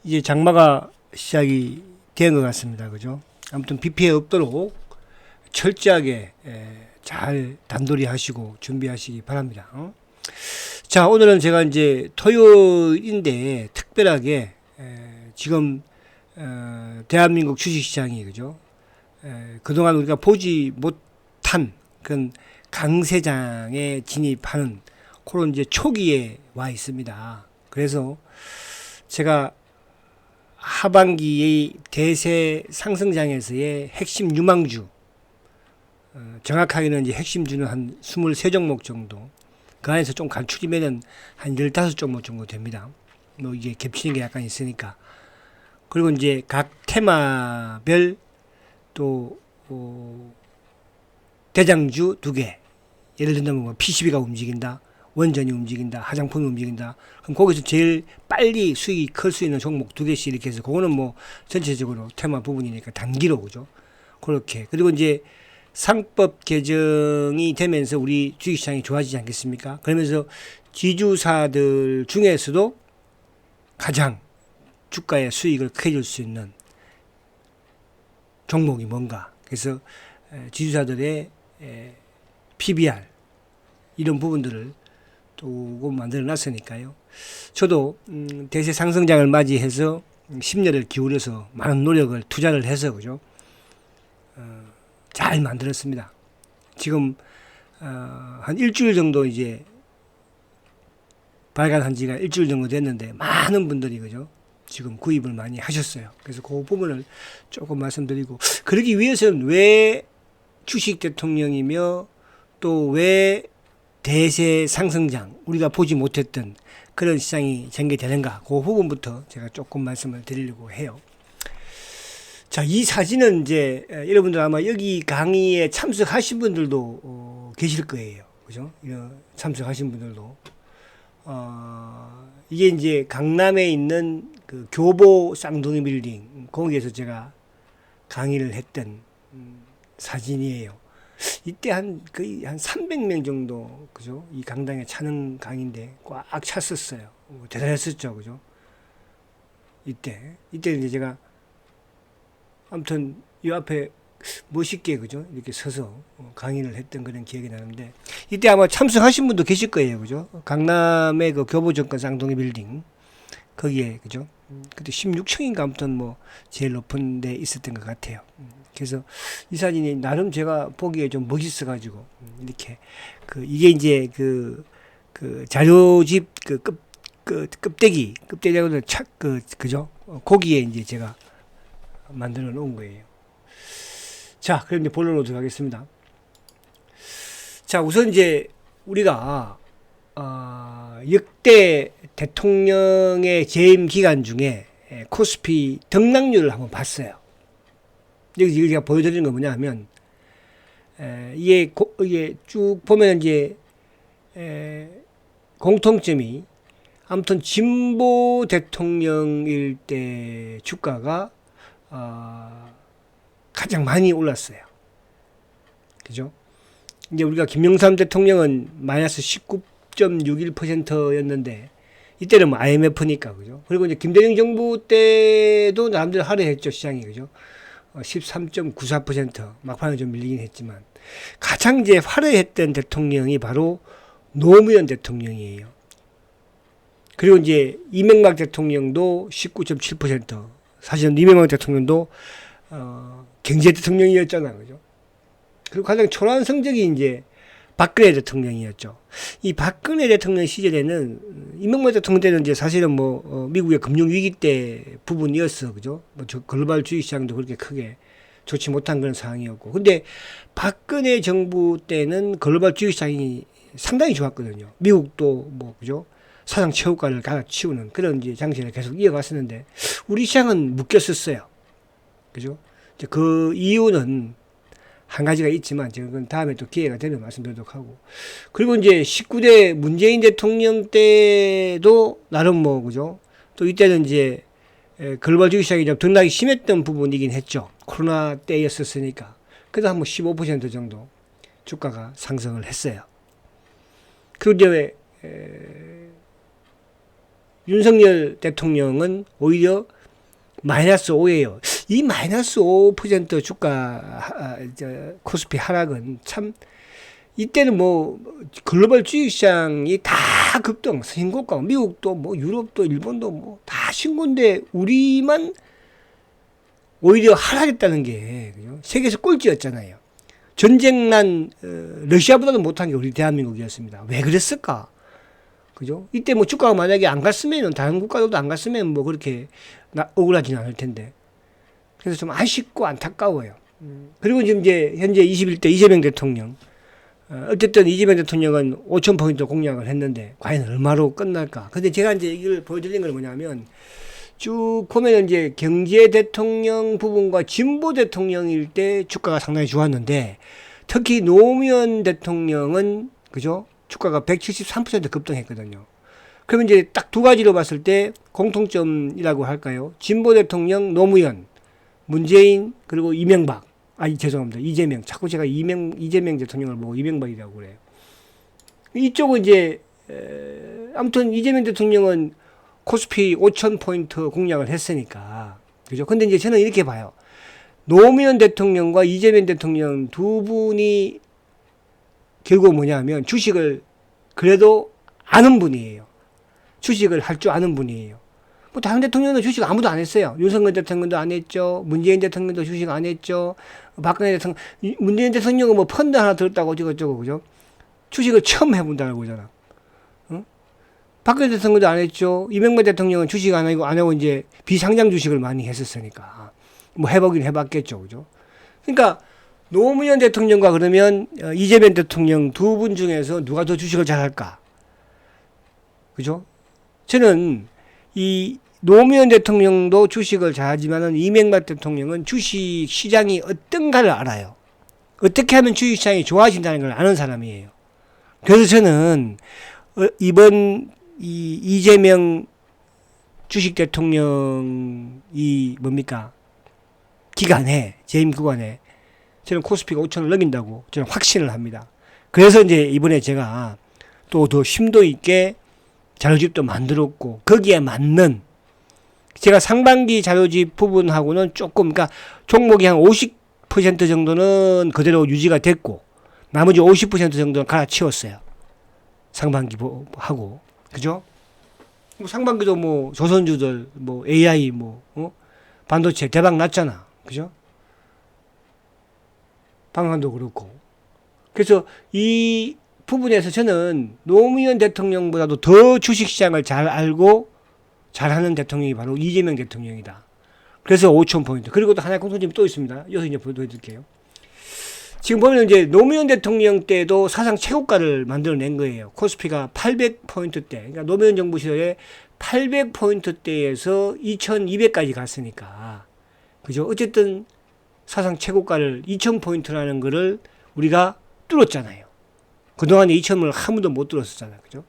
이제 장마가 시작이 된 것 같습니다. 그죠? 아무튼 비 피해 없도록 철저하게 잘 단돌이 하시고 준비하시기 바랍니다. 자, 오늘은 제가 이제 토요일인데 특별하게 지금 대한민국 주식시장이 그죠? 그동안 우리가 보지 못한 그런 강세장에 진입하는 그런 이제 초기에 와 있습니다. 그래서 제가 하반기의 대세 상승장에서의 핵심 유망주, 정확하게는 이제 핵심주는 한 23종목 정도, 그 안에서 좀 간추리면은 한 15종목 정도 됩니다. 뭐 이게 겹치는 게 약간 있으니까. 그리고 이제 각 테마별 또 대장주 2개. 예를 들면 뭐 PCB가 움직인다, 원전이 움직인다, 화장품이 움직인다. 그럼 거기서 제일 빨리 수익이 클 수 있는 종목 2개씩 이렇게 해서 그거는 뭐 전체적으로 테마 부분이니까 단기로 그죠. 그렇게. 그리고 이제 상법 개정이 되면서 우리 주식시장이 좋아지지 않겠습니까? 그러면서 지주사들 중에서도 가장 주가의 수익을 크게 줄 수 있는 종목이 뭔가. 그래서 지주사들의 PBR 이런 부분들을 조금 만들어 놨으니까요. 저도 대세 상승장을 맞이해서 심려를 기울여서 많은 노력을 투자를 해서 그죠. 잘 만들었습니다. 지금 한 일주일 정도 이제 발간한 지가 일주일 정도 됐는데 많은 분들이 그죠. 지금 구입을 많이 하셨어요. 그래서 그 부분을 조금 말씀드리고, 그러기 위해서는 왜 주식 대통령이며 또 왜 대세 상승장, 우리가 보지 못했던 그런 시장이 전개되는가, 그 부분부터 제가 조금 말씀을 드리려고 해요. 자, 이 사진은 이제 여러분들 아마 여기 강의에 참석하신 분들도 계실 거예요. 그죠? 참석하신 분들도. 이게 이제 강남에 있는 그 교보 쌍둥이 빌딩, 거기에서 제가 강의를 했던 사진이에요. 이때 거의 한 300명 정도, 그죠? 이 강당에 차는 강인데 꽉 찼었어요. 대단했었죠. 그죠? 이때 이제 제가 아무튼 이 앞에 멋있게 그죠? 이렇게 서서 강의를 했던 그런 기억이 나는데, 이때 아마 참석하신 분도 계실 거예요. 그죠? 강남의 그 교보증권 쌍둥이 빌딩 거기에 그죠? 그때 16층인가 아무튼 뭐 제일 높은 데 있었던 것 같아요. 그래서 이 사진이 나름 제가 보기에 좀 멋있어 가지고 이렇게 이게 이제 그 자료집 껍데기하고는 그죠? 거기에 이제 제가 만들어 놓은 거예요. 자, 그럼 이제 본론으로 들어가겠습니다. 자, 우선 이제 우리가 역대 대통령의 재임 기간 중에 코스피 등락률을 한번 봤어요. 여기 제가 보여드리는 건 뭐냐 하면, 이게 쭉 보면 이제 공통점이 아무튼 진보 대통령일 때 주가가 가장 많이 올랐어요. 그죠? 이제 우리가 김영삼 대통령은 마이너스 19.61%였는데 이때는 뭐 IMF니까 그죠? 그리고 이제 김대중 정부 때도 나름대로 하락했죠, 시장이. 그죠? 13.94% 막판에 좀 밀리긴 했지만, 가장 이제 화려했던 대통령이 바로 노무현 대통령이에요. 그리고 이제 이명박 대통령도 19.7%. 사실은 이명박 대통령도 경제 대통령이었잖아요. 그죠? 그리고 가장 초라한 성적이 이제 박근혜 대통령이었죠. 이 박근혜 대통령 시절에는 이명박 대통령 때는 이제 사실은 뭐 미국의 금융 위기 때 부분이었어. 그죠? 뭐 글로벌 주식 시장도 그렇게 크게 좋지 못한 그런 상황이었고. 근데 박근혜 정부 때는 글로벌 주식 시장이 상당히 좋았거든요. 미국도 뭐 그죠? 사상 최고가를 갈아치우는 그런 이제 장세를 계속 이어갔었는데 우리 시장은 묶였었어요. 그죠? 이제 그 이유는 한 가지가 있지만 제가 그건 다음에 또 기회가 되면 말씀드리도록 하고, 그리고 이제 19대 문재인 대통령 때도 나름 뭐 그죠? 또 이때는 이제 글로벌 주식 시장이 좀 등락이 심했던 부분이긴 했죠. 코로나 때였었으니까. 그래도 한 뭐 15% 정도 주가가 상승을 했어요. 그리고 이제 윤석열 대통령은 오히려 마이너스 5예요. 이 마이너스 5% 주가 코스피 하락은 참 이때는 뭐 글로벌 주식시장이 다 급등, 신고가, 미국도 뭐 유럽도 일본도 뭐 다 신고인데 우리만 오히려 하락했다는 게 그죠? 세계에서 꼴찌였잖아요. 전쟁 난 러시아보다도 못한 게 우리 대한민국이었습니다. 왜 그랬을까? 그죠? 이때 뭐 주가가 만약에 안 갔으면은 다른 국가들도 안 갔으면 뭐 그렇게 억울하지는 않을 텐데. 그래서 좀 아쉽고 안타까워요. 그리고 지금 이제 현재 21대 이재명 대통령. 어쨌든 이재명 대통령은 5,000포인트 공략을 했는데 과연 얼마로 끝날까? 근데 제가 이제 이걸 보여드린 건 뭐냐면 쭉 보면 이제 경제 대통령 부분과 진보 대통령일 때 주가가 상당히 좋았는데 특히 노무현 대통령은 그죠? 주가가 173% 급등했거든요. 그러면 이제 딱 두 가지로 봤을 때 공통점이라고 할까요? 진보 대통령 노무현, 문재인 그리고 이명박. 죄송합니다. 이재명. 자꾸 제가 이재명 대통령을 보고 이명박이라고 그래요. 이쪽은 이제 아무튼 이재명 대통령은 코스피 5,000포인트 공략을 했으니까. 그죠? 근데 이제 저는 이렇게 봐요. 노무현 대통령과 이재명 대통령 두 분이 결국 뭐냐면 주식을 그래도 아는 분이에요. 주식을 할 줄 아는 분이에요. 뭐 다른 대통령도 주식 아무도 안 했어요. 윤석열 대통령도 안 했죠. 문재인 대통령도 주식 안 했죠. 박근혜 대통령, 문재인 대통령은 뭐 펀드 하나 들었다고 어쩌고저쩌고, 그죠? 주식을 처음 해본다고 그러잖아. 응? 박근혜 대통령도 안 했죠. 이명박 대통령은 주식 안 하고 이제 비상장 주식을 많이 했었으니까. 뭐 해보긴 해봤겠죠. 그죠? 그러니까 노무현 대통령과 그러면 이재명 대통령 두 분 중에서 누가 더 주식을 잘할까? 그죠? 저는 이 노무현 대통령도 주식을 잘하지만은 이명박 대통령은 주식 시장이 어떤가를 알아요. 어떻게 하면 주식 시장이 좋아진다는 걸 아는 사람이에요. 그래서 저는 이번 이재명 주식 대통령이 뭡니까? 기간에 재임 구간에 저는 코스피가 5천을 넘긴다고 저는 확신을 합니다. 그래서 이제 이번에 제가 또 더 심도 있게 자료집도 만들었고 거기에 맞는 제가 상반기 자료집 부분하고는 조금 그러니까 종목이 한 50% 정도는 그대로 유지가 됐고 나머지 50% 정도는 갈아치웠어요. 상반기 하고 그죠? 뭐 상반기도 뭐 조선주들 뭐 AI 뭐 반도체 대박 났잖아. 그죠? 방한도 그렇고. 그래서 이 부분에서 저는 노무현 대통령보다도 더 주식시장을 잘 알고 잘하는 대통령이 바로 이재명 대통령이다. 그래서 5,000포인트. 그리고 또 하나의 공통점이 또 있습니다. 여기서 이제 보여드릴게요. 지금 보면 이제 노무현 대통령 때도 사상 최고가를 만들어낸 거예요. 코스피가 800포인트대. 그러니까 노무현 정부 시절에 800포인트대에서 2,200까지 갔으니까. 그죠? 어쨌든 사상 최고가를 2,000포인트라는 거를 우리가 뚫었잖아요. 그동안에 2,000을 한 번도 못 뚫었었잖아요. 그죠?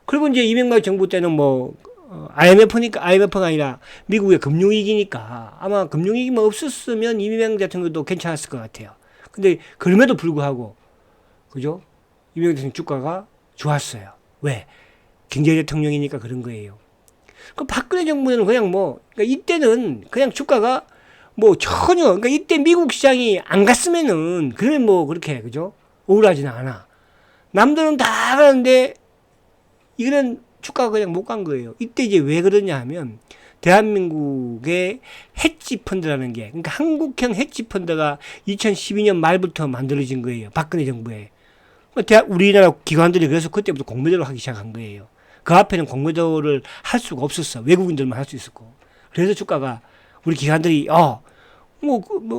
그리고 이제 이명박 정부 때는 뭐, IMF가 아니라 미국의 금융위기니까 아마 금융위기만 없었으면 이명박 대통령도 괜찮았을 것 같아요. 근데 그럼에도 불구하고, 그죠? 이명박 대통령 주가가 좋았어요. 왜? 경제 대통령이니까 그런 거예요. 그 박근혜 정부는 그냥 뭐, 그러니까 이때는 그냥 주가가 뭐 전혀, 그러니까 이때 미국 시장이 안 갔으면은, 그러면 뭐 그렇게, 그죠? 우울하지는 않아. 남들은 다 가는데, 이거는 주가가 그냥 못 간 거예요. 이때 이제 왜 그러냐 하면, 대한민국의 헤지 펀드라는 게, 그러니까 한국형 헤지 펀드가 2012년 말부터 만들어진 거예요. 박근혜 정부에. 우리나라 기관들이 그래서 그때부터 공매도를 하기 시작한 거예요. 그 앞에는 공매도를 할 수가 없었어. 외국인들만 할 수 있었고. 그래서 주가가 우리 기관들이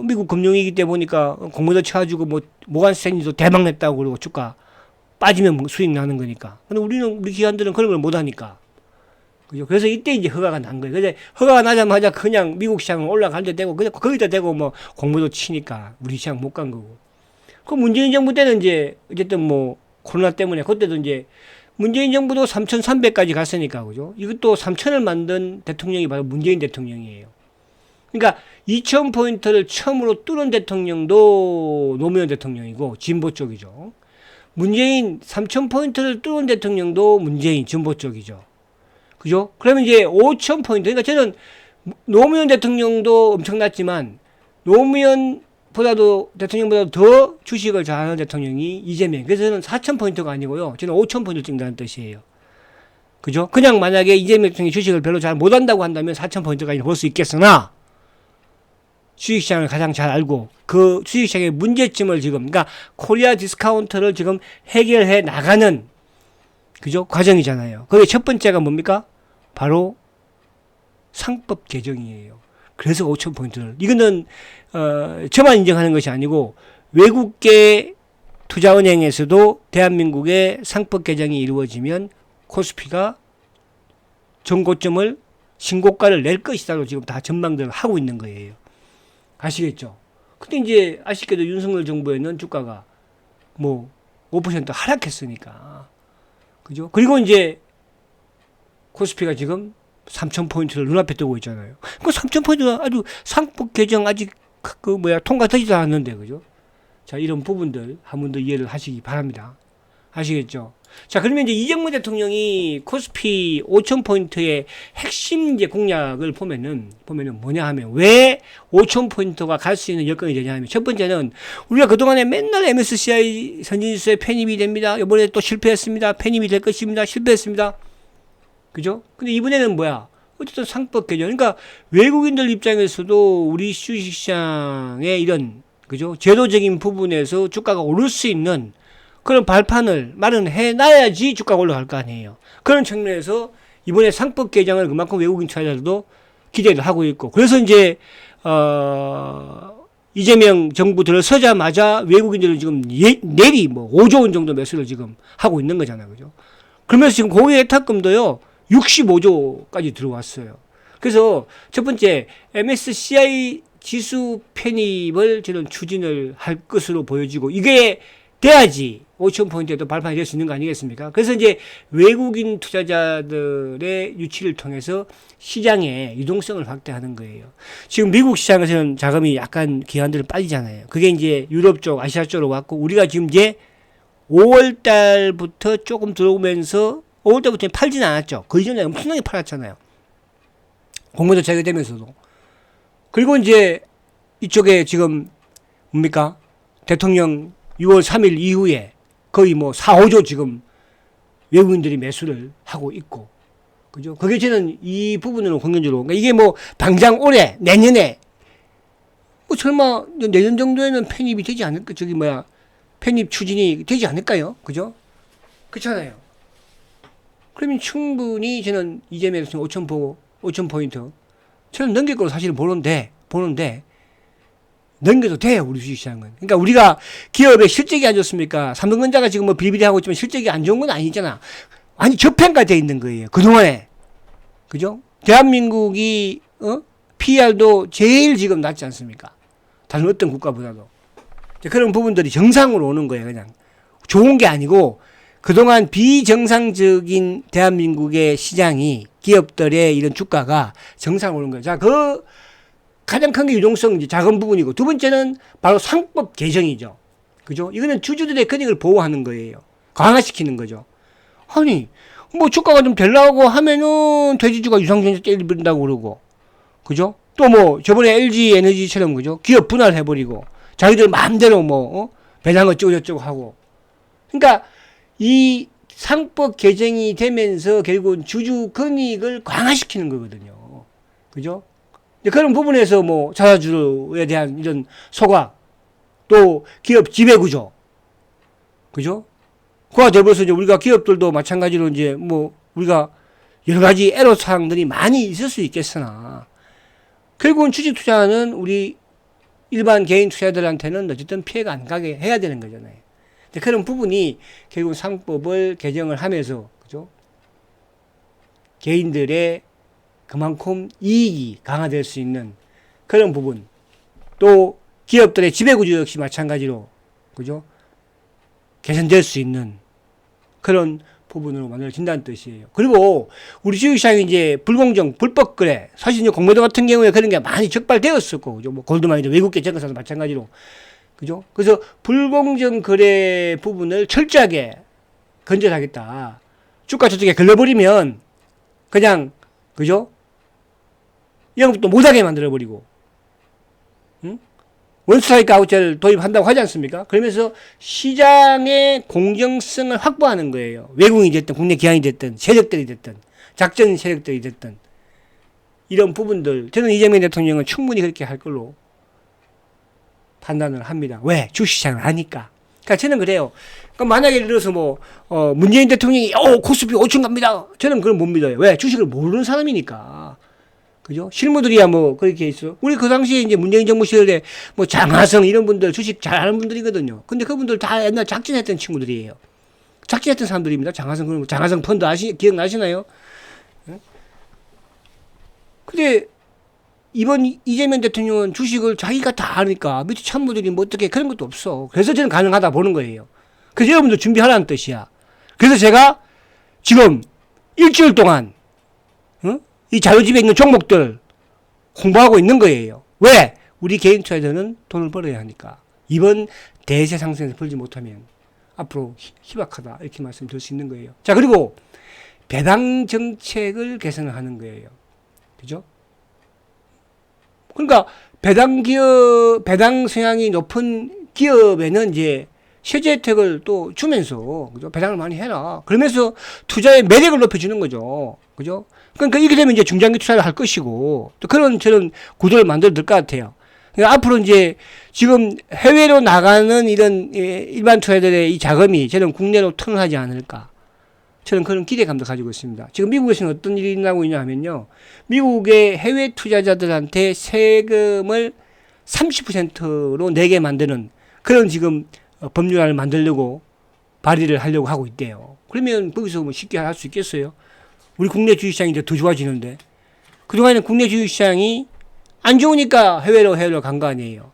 미국 금융위기 때 보니까 공매도 쳐가지고 모간 스탠리도 대박 냈다고 그러고 주가 빠지면 수익 나는 거니까. 근데 우리 기관들은 그런 걸 못 하니까. 그죠? 그래서 이때 이제 허가가 난 거예요. 그래서 허가가 나자마자 그냥 미국 시장은 올라갈 때 되고, 그냥 거기다 대고 공매도 치니까 우리 시장 못 간 거고. 그 문재인 정부 때는 이제 어쨌든 코로나 때문에 그때도 이제 문재인 정부도 3,300까지 갔으니까, 그죠? 이것도 3,000을 만든 대통령이 바로 문재인 대통령이에요. 그러니까 2,000포인트를 처음으로 뚫은 대통령도 노무현 대통령이고 진보 쪽이죠. 문재인 3,000포인트를 뚫은 대통령도 문재인 진보 쪽이죠. 그죠? 그러면 이제 5,000포인트. 그러니까 저는 노무현 대통령도 엄청났지만 노무현보다도 대통령보다도 더 주식을 잘하는 대통령이 이재명. 그래서 저는 4,000포인트가 아니고요. 저는 5,000포인트 찍는다는 뜻이에요. 그죠? 그냥 만약에 이재명 대통령이 주식을 별로 잘 못한다고 한다면 4,000포인트까지 볼 수 있겠으나 주식시장을 가장 잘 알고 그 주식시장의 문제점을 지금 그러니까 코리아 디스카운트를 지금 해결해 나가는 그죠? 과정이잖아요. 그게 첫 번째가 뭡니까? 바로 상법 개정이에요. 그래서 5,000포인트를 이거는 저만 인정하는 것이 아니고 외국계 투자은행에서도 대한민국의 상법 개정이 이루어지면 코스피가 전고점을 신고가를 낼 것이다로 지금 다 전망들을 하고 있는 거예요. 아시겠죠? 근데 이제 아쉽게도 윤석열 정부에는 주가가 뭐 5% 하락했으니까. 그죠? 그리고 이제 코스피가 지금 3,000포인트를 눈앞에 두고 있잖아요. 그 3,000포인트가 아주 상법 개정 아직 통과되지도 않았는데, 그죠? 자, 이런 부분들 한 번 더 이해를 하시기 바랍니다. 아시겠죠? 자, 그러면 이제 이정무 대통령이 코스피 5,000포인트의 핵심 이제 공약을 보면은 뭐냐 하면 왜 5,000포인트가 갈 수 있는 여건이 되냐 하면 첫 번째는 우리가 그동안에 맨날 MSCI 선진지수에 편입이 됩니다. 이번에 또 실패했습니다. 편입이 될 것입니다. 실패했습니다. 그죠? 근데 이번에는 뭐야? 어쨌든 상법 개정. 그러니까 외국인들 입장에서도 우리 주식시장의 이런, 그죠? 제도적인 부분에서 주가가 오를 수 있는 그런 발판을 마련해 놔야지 주가가 올라갈 거 아니에요. 그런 측면에서 이번에 상법 개정을 그만큼 외국인 투자자들도 기대를 하고 있고, 그래서 이제 이재명 정부 들어서자마자 외국인들은 지금 내리 5조 원 정도 매수를 지금 하고 있는 거잖아요. 그죠? 그러면서 지금 공유 예탁금도요 65조까지 들어왔어요. 그래서 첫 번째 MSCI 지수 편입을 저는 추진을 할 것으로 보여지고, 이게 돼야지 5,000포인트에도 발판이 될 수 있는 거 아니겠습니까? 그래서 이제 외국인 투자자들의 유치를 통해서 시장의 유동성을 확대하는 거예요. 지금 미국 시장에서는 자금이 약간 기관들은 빠지잖아요. 그게 이제 유럽 쪽, 아시아 쪽으로 왔고, 우리가 지금 이제 5월 달부터 조금 들어오면서 5월 달부터 팔지는 않았죠. 그 이전에 엄청나게 팔았잖아요. 공모도 재개되면서도. 그리고 이제 이쪽에 지금 뭡니까? 대통령 6월 3일 이후에 거의 4, 5조 지금 외국인들이 매수를 하고 있고. 그죠? 그게 저는 이 부분으로 공연적으로. 그러니까 이게 당장 올해, 내년에, 설마 내년 정도에는 편입이 되지 않을까? 편입 추진이 되지 않을까요? 그죠? 그렇잖아요. 그러면 충분히 저는 이재명 대통령 5,000포인트. 저는 넘길 거로 사실은 보는데, 넘겨도 돼요, 우리 주식시장은. 그러니까 우리가 기업의 실적이 안 좋습니까? 삼성전자가 지금 비리비리하고 있지만 실적이 안 좋은 건 아니잖아. 완전 저평가되어 있는 거예요, 그동안에. 그죠? 대한민국이, PR도 제일 지금 낮지 않습니까? 다른 어떤 국가보다도. 그런 부분들이 정상으로 오는 거예요, 그냥. 좋은 게 아니고, 그동안 비정상적인 대한민국의 시장이, 기업들의 이런 주가가 정상으로 오는 거예요. 자, 가장 큰 게 유동성 이제 작은 부분이고, 두 번째는 바로 상법 개정이죠. 그죠? 이거는 주주들의 권익을 보호하는 거예요. 강화시키는 거죠. 아니, 주가가 좀 되려고 하면은 돼지주가 유상증자 때려버린다고 그러고, 그죠? 또 저번에 LG 에너지처럼, 그죠? 기업 분할해버리고, 자기들 마음대로 배당 어쩌고저쩌고 하고. 그러니까 이 상법 개정이 되면서 결국은 주주 권익을 강화시키는 거거든요. 그죠? 그런 부분에서 자사주에 대한 이런 소각, 또 기업 지배구조, 그죠? 그와 더불어서 이제 우리가 기업들도 마찬가지로 이제 우리가 여러 가지 애로사항들이 많이 있을 수 있겠으나, 결국은 주식 투자는 우리 일반 개인 투자자들한테는 어쨌든 피해가 안 가게 해야 되는 거잖아요. 그런 부분이 결국 상법을 개정을 하면서, 그죠? 개인들의 그만큼 이익이 강화될 수 있는 그런 부분, 또 기업들의 지배구조 역시 마찬가지로, 그죠? 개선될 수 있는 그런 부분으로 만들어진다는 뜻이에요. 그리고 우리 주식시장이 이제 불공정, 불법 거래, 사실 이제 공매도 같은 경우에 그런 게 많이 적발되었었고, 그죠? 골드만이도 외국계 증권사도 마찬가지로, 그죠? 그래서 불공정 거래 부분을 철저하게 건절하겠다. 주가 저쪽에 걸려버리면 그냥, 그죠? 영업도 못하게 만들어버리고, 응? 원스트라이크 아웃제를 도입한다고 하지 않습니까? 그러면서 시장의 공정성을 확보하는 거예요. 외국인이 됐든, 국내 기관이 됐든, 세력들이 됐든, 작전 세력들이 됐든, 이런 부분들, 저는 이재명 대통령은 충분히 그렇게 할 걸로 판단을 합니다. 왜? 주식시장을 아니까. 그러니까 저는 그래요. 그러니까 만약에 예를 들어서 문재인 대통령이, 코스피 5천 갑니다. 저는 그걸 못 믿어요. 왜? 주식을 모르는 사람이니까. 그죠? 실무들이야 그렇게 있어. 우리 그 당시에 이제 문재인 정부 시절에 장하성 이런 분들 주식 잘 아는 분들이거든요. 근데 그분들 다 옛날 작진했던 친구들이에요. 작진했던 사람들입니다. 장하성 펀드 기억나시나요? 근데 이번 이재명 대통령은 주식을 자기가 다 아니까 밑에 참모들이 어떻게 그런 것도 없어. 그래서 저는 가능하다 보는 거예요. 그래서 여러분들 준비하라는 뜻이야. 그래서 제가 지금 일주일 동안 이 자료집에 있는 종목들 홍보하고 있는 거예요. 왜? 우리 개인 투자자는 돈을 벌어야 하니까. 이번 대세 상승에서 벌지 못하면 앞으로 희박하다 이렇게 말씀드릴 수 있는 거예요. 자, 그리고 배당 정책을 개선을 하는 거예요. 그죠? 그러니까 배당 성향이 높은 기업에는 이제 세제 혜택을 또 주면서, 그죠? 배당을 많이 해라. 그러면서 투자의 매력을 높여주는 거죠. 그죠? 그러니까 이렇게 되면 이제 중장기 투자를 할 것이고, 또 그런 저는 구조를 만들어 될 것 같아요. 그러니까 앞으로 이제 지금 해외로 나가는 이런 일반 투자들의 이 자금이 저는 국내로 턴하지 않을까. 저는 그런 기대감도 가지고 있습니다. 지금 미국에서는 어떤 일이 나고 있냐 하면요. 미국의 해외 투자자들한테 세금을 30%로 내게 만드는 그런 지금 법률안을 만들려고 발의를 하려고 하고 있대요. 그러면 거기서 쉽게 할 수 있겠어요? 우리 국내 주식시장이 이제 더 좋아지는데. 그동안에는 국내 주식시장이 안 좋으니까 해외로 간 거 아니에요.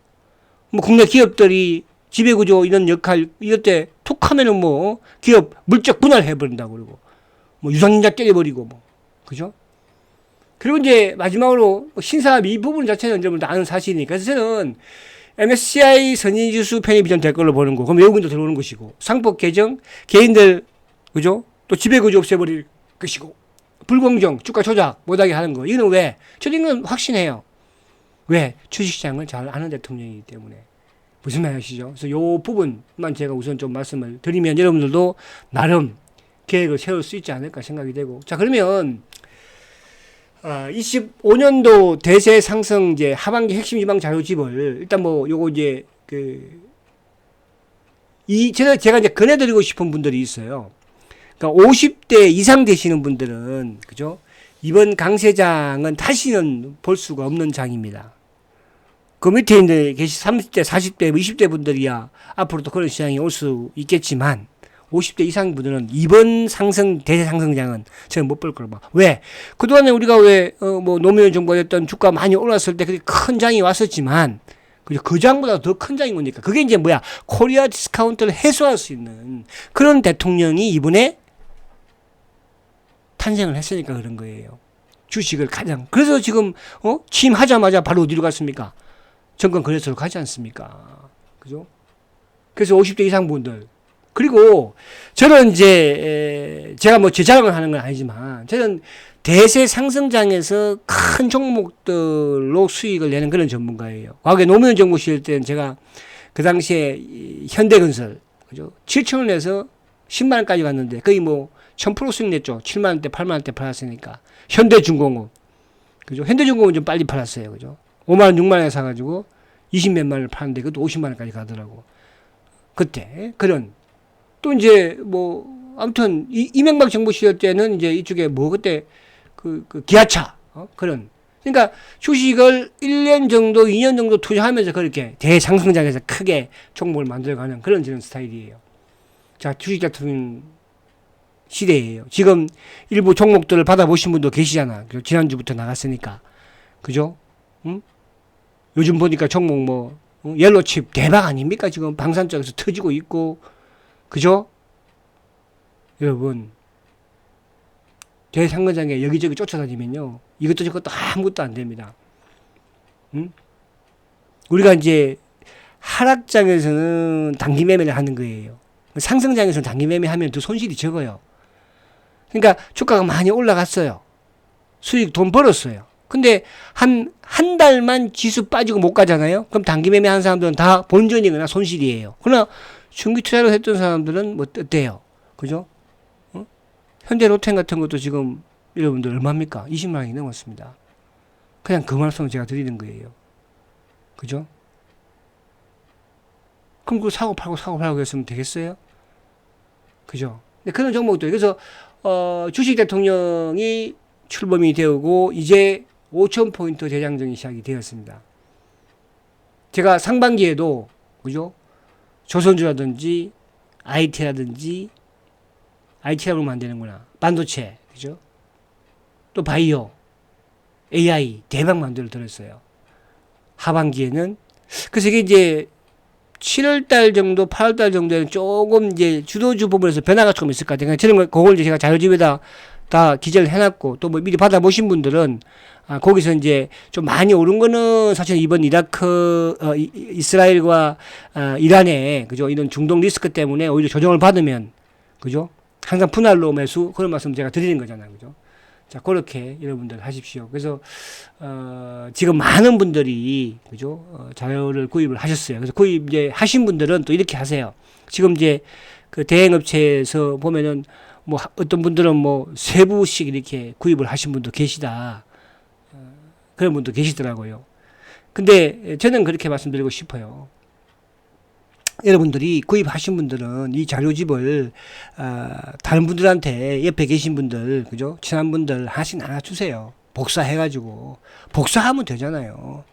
국내 기업들이 지배구조 이런 역할, 이럴 때 툭 하면은 기업 물적 분할해버린다고 그러고, 유상인자 때려버리고, 그죠? 그리고 이제 마지막으로 신사업 이 부분 자체는 여러분들 아는 사실이니까. 그래서 저는 MSCI 선진지수 편입이 좀 될 걸로 보는 거. 그럼 외국인도 들어오는 것이고, 상법 개정, 개인들, 그죠? 또 지배구조 없애버릴 것이고, 불공정, 주가 조작 못하게 하는 거. 이거는 왜? 저는 이건 확신해요. 왜? 주식시장을 잘 아는 대통령이기 때문에. 무슨 말 하시죠? 그래서 요 부분만 제가 우선 좀 말씀을 드리면 여러분들도 나름 계획을 세울 수 있지 않을까 생각이 되고. 자, 그러면 25년도 대세 상승 이제 하반기 핵심 유망 자료집을 일단 요거 이제 제가 이제 권해드리고 싶은 분들이 있어요. 그러니까 50대 이상 되시는 분들은, 그죠? 이번 강세장은 다시는 볼 수가 없는 장입니다. 그 밑에 이제 30대, 40대, 20대 분들이야 앞으로도 그런 시장이 올 수 있겠지만 50대 이상 분들은 이번 대세 상승장은 저는 못 볼 거로 봐. 왜? 그동안에 우리가 노무현 정부였던 주가 많이 올랐을 때 큰 장이 왔었지만 그 장보다 더 큰 장이 오니까 그게 이제 코리아 디스카운트를 해소할 수 있는 그런 대통령이 이번에 탄생을 했으니까 그런 거예요. 주식을 그래서 지금 취임하자마자 바로 어디로 갔습니까? 정권 거래소로 가지 않습니까? 그죠? 그래서 50대 이상 분들. 그리고 저는 이제 제가 제 자랑을 하는 건 아니지만 저는 대세 상승장에서 큰 종목들로 수익을 내는 그런 전문가예요. 과거에 노무현 정부 시절 때는 제가 그 당시에 현대건설, 그죠? 7천 원에서 10만 원까지 갔는데 거의 1000% 수익 냈죠. 7만 원대, 8만 원대 팔았으니까. 현대중공업, 그죠? 현대중공업은 좀 빨리 팔았어요, 그죠? 5만 원, 6만 원에 사가지고 20몇만 원을 파는데 그것도 50만 원까지 가더라고. 그때 그런 또 이제 아무튼 이명박 정부 시절 때는 이제 이쪽에 그때 그 기아차 그런, 그러니까 주식을 1년 정도 2년 정도 투자하면서 그렇게 대상승장에서 크게 종목을 만들어가는 그런 저런 스타일이에요. 자, 주식 같은 시대예요. 지금 일부 종목들을 받아보신 분도 계시잖아. 지난주부터 나갔으니까. 그죠? 응? 요즘 보니까 종목 옐로칩 대박 아닙니까? 지금 방산 쪽에서 터지고 있고. 그죠? 여러분, 대상근장에 여기저기 쫓아다니면요, 이것도 저것도 아무것도 안 됩니다. 응? 우리가 이제 하락장에서는 단기 매매를 하는 거예요. 상승장에서는 단기 매매하면 더 손실이 적어요. 그러니까 주가가 많이 올라갔어요. 수익 돈 벌었어요. 근데 한 달만 지수 빠지고 못 가잖아요. 그럼 단기 매매한 사람들은 다 본전이거나 손실이에요. 그러나 중기 투자로 했던 사람들은 뭐 어때요? 그죠? 어? 현대 로템 같은 것도 지금 여러분들 얼마입니까? 20만 원이 넘었습니다. 그냥 그 말씀을 제가 드리는 거예요. 그죠? 그럼 그거 사고 팔고 했으면 되겠어요? 그죠? 근데 그런 종목도, 그래서, 주식 대통령이 출범이 되고, 이제 5,000포인트 대장정이 시작이 되었습니다. 제가 상반기에도, 그죠? 조선주라든지, IT라든지, IT라고 하면 안 되는구나. 반도체, 그죠? 또 바이오, AI, 대박 만들어 들었어요. 하반기에는. 그래서 이게 이제 7월달 정도, 8월달 정도에는 조금 이제 주도주 부분에서 변화가 조금 있을 것 같아요. 저는 그걸 이제 제가 자료집에다 다 기재를 해놨고, 또 뭐 미리 받아보신 분들은, 거기서 이제 좀 많이 오른 거는 사실 이번 이라크, 이스라엘과, 이란의, 그죠? 이런 중동 리스크 때문에 오히려 조정을 받으면, 그죠? 항상 분할로 매수, 그런 말씀 제가 드리는 거잖아요. 그죠? 자, 그렇게 여러분들 하십시오. 그래서, 지금 많은 분들이, 그죠? 자료를 구입을 하셨어요. 그래서 구입 이제 하신 분들은 또 이렇게 하세요. 지금 이제 그 대행업체에서 보면은 뭐 어떤 분들은 뭐 세부씩 이렇게 구입을 하신 분도 계시다. 그런 분도 계시더라고요. 근데 저는 그렇게 말씀드리고 싶어요. 여러분들이 구입하신 분들은 이 자료집을 다른 분들한테 옆에 계신 분들, 그죠? 친한 분들 하나씩 나눠주세요. 복사해가지고 복사하면 되잖아요.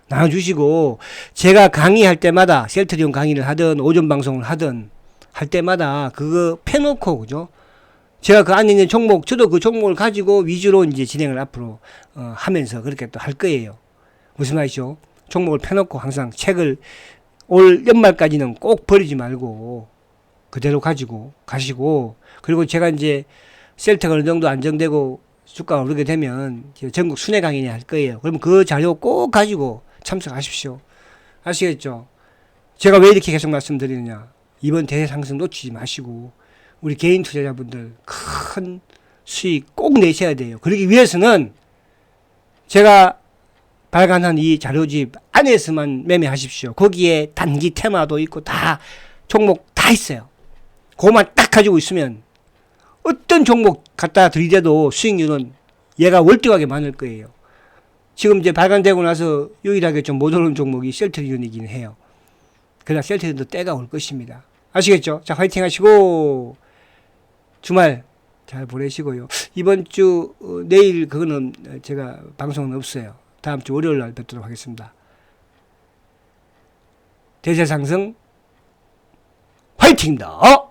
나눠주시고, 제가 강의할 때마다 셀트리온 강의를 하든 오전 방송을 하든 할 때마다 그거 펴놓고, 그죠? 제가 그 안에 있는 종목, 저도 그 종목을 가지고 위주로 이제 진행을 앞으로 하면서 그렇게 또 할 거예요. 무슨 말이죠? 종목을 펴놓고 항상 책을 올 연말까지는 꼭 버리지 말고 그대로 가지고 가시고, 그리고 제가 이제 셀트가 어느 정도 안정되고 주가가 오르게 되면 전국 순회 강의 할 거예요. 그러면 그 자료 꼭 가지고 참석하십시오. 아시겠죠? 제가 왜 이렇게 계속 말씀드리느냐. 이번 대세 상승 놓치지 마시고 우리 개인 투자자분들 큰 수익 꼭 내셔야 돼요. 그러기 위해서는 제가 발간한 이 자료집 안에서만 매매하십시오. 거기에 단기 테마도 있고 다 종목 다 있어요. 그거만 딱 가지고 있으면 어떤 종목 갖다 들이대도 수익률은 얘가 월등하게 많을 거예요. 지금 이제 발간되고 나서 유일하게 좀 못 오른 종목이 셀트리온이긴 해요. 그러나 셀트리온도 때가 올 것입니다. 아시겠죠? 자, 화이팅 하시고 주말 잘 보내시고요. 이번 주 내일 그거는 제가 방송은 없어요. 다음 주 월요일 날 뵙도록 하겠습니다. 대세 상승 화이팅입니다.